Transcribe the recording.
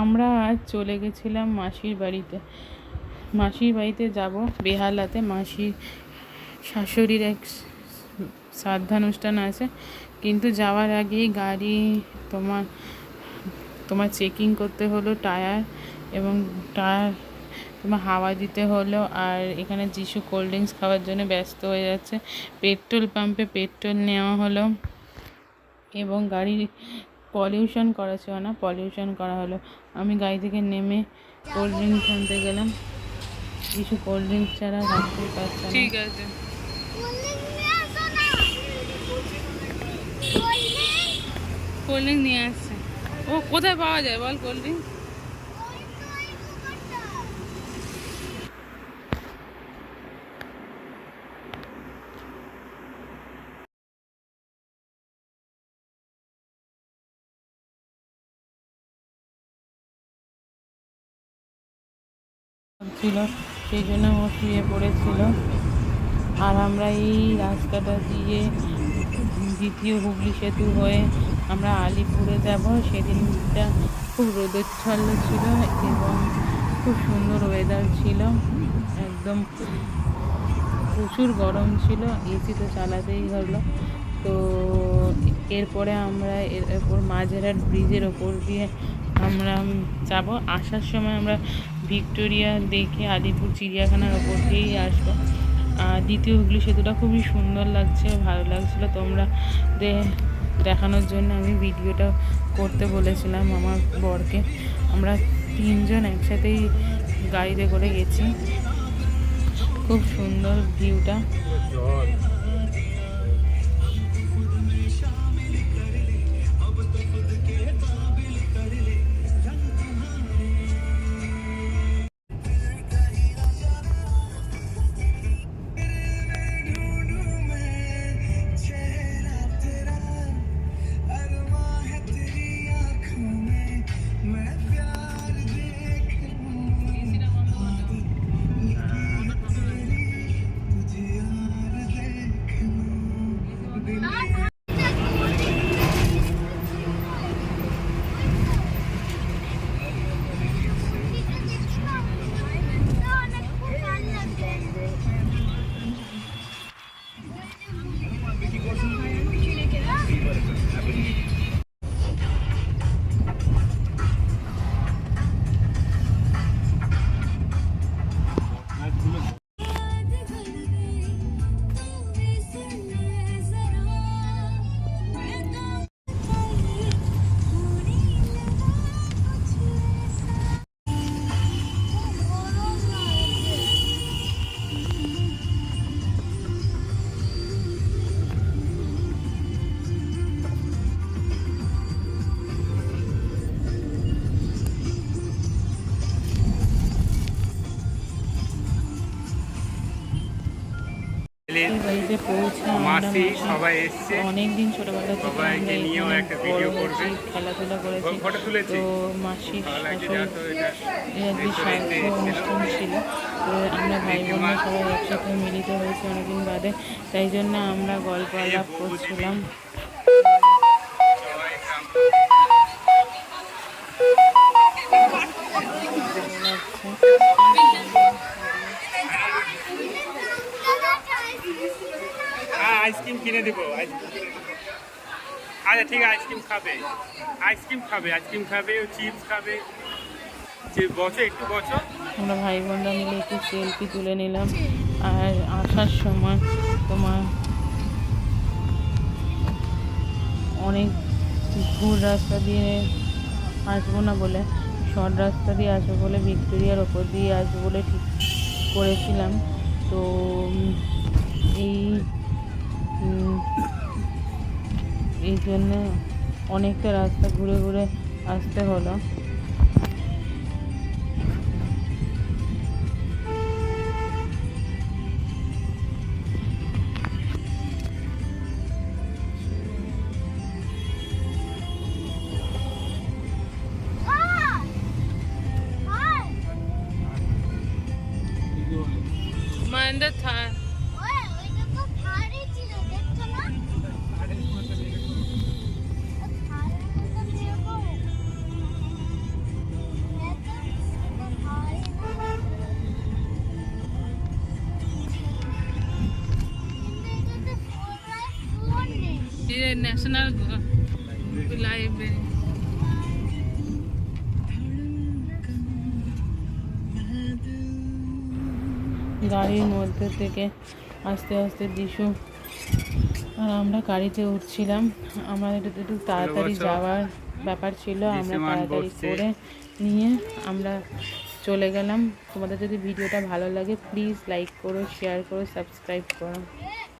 আমরা আজ চলে গেছিলাম মাসির বাড়িতে যাব বেহালাতে। মাসির শাশুড়ির এক শ্রাদ্ধানুষ্ঠান আছে, কিন্তু যাওয়ার আগেই গাড়ি তোমার চেকিং করতে হলো, টায়ার তোমার হাওয়া দিতে হলো। আর এখানে যিশু কোল্ড ড্রিঙ্কস খাওয়ার জন্য ব্যস্ত হয়ে যাচ্ছে। পেট্রোল পাম্পে পেট্রোল নেওয়া হলো এবং গাড়ি পলিউশন করা হলো। আমি গাড়ি থেকে নেমে কোল্ড ড্রিঙ্কস আনতে গেলাম। কিছু কোল্ড ড্রিঙ্কস ছাড়া রাখতেই পারছে না। ঠিক আছে, কোল্ড ড্রিঙ্ক নিয়ে আসছে। ও কোথায় পাওয়া যায় বল কোল্ড ড্রিঙ্ক? ছিল, সেই জন্য ও শুয়ে পড়েছিল। আর আমরা এই রাস্তাটা দিয়ে দ্বিতীয় হুগলি সেতু হয়ে আমরা আলিপুরে যাব। সেদিনটা খুব রোদোচ্ছন্ন ছিল এবং খুব সুন্দর ওয়েদার ছিল, একদম প্রচুর গরম ছিল, এসি তো চালাতেই হলো। তো এরপরে আমরা এরপর মাঝেরহাট ব্রিজের ওপর দিয়ে আমরা যাব। আসার সময় আমরা ভিক্টোরিয়া দেখে আলিপুর চিড়িয়াখানার ওপর দিয়েই আসবো। আর দ্বিতীয় হুগলি সেতুটা খুবই সুন্দর লাগছে, ভালো লাগছিলো। তোমরা দেখানোর জন্য আমি ভিডিওটা করতে বলেছিলাম আমার বরকে। আমরা তিনজন একসাথেই গাড়িতে করে গেছি, খুব সুন্দর ভিউটা। বাড়িতে পৌঁছে অনেকদিন ছোটবেলা থেকে খেলাধুলা করেছি। তো মাসির শ্রাদ্ধ অনুষ্ঠান ছিল, তো আমরা ভাই বোনরা সবাই একসাথে মিলিত হয়েছি অনেকদিন বাদে, তাই জন্য আমরা গল্প আলাপ করছিলাম। আইসক্রিম কিনে দেবো। আচ্ছা ঠিক আছে, আইসক্রিম খাবে, চিপস খাবে। আমরা ভাই বোনরা মিলে একটু সেলফি তুলে নিলাম। আর আসার সময় তোমার অনেক ঘুর রাস্তা দিয়ে আসবো না বলে, শর্ট রাস্তা দিয়ে আসবো বলে, ভিক্টোরিয়ার ওপর দিয়ে আসবো বলে ঠিক করেছিলাম। তো এই জন্য অনেকটা রাস্তা ঘুরে ঘুরে আসতে হলো। মহেন্দ্র থার ন্যাশনাল লাইব্রেরি। গাড়ির মধ্যে থেকে আস্তে আস্তে দিশু আর আমরা গাড়িতে উঠছিলাম। আমাদের একটু তাড়াতাড়ি বছর যাওয়ার ব্যাপার ছিল, আমরা দিশামান তাড়াতাড়ি বসছে। করে নিয়ে আমরা চলে গেলাম। তোমাদের যদি ভিডিওটা ভালো লাগে প্লিজ লাইক করো, শেয়ার করো, সাবস্ক্রাইব করো।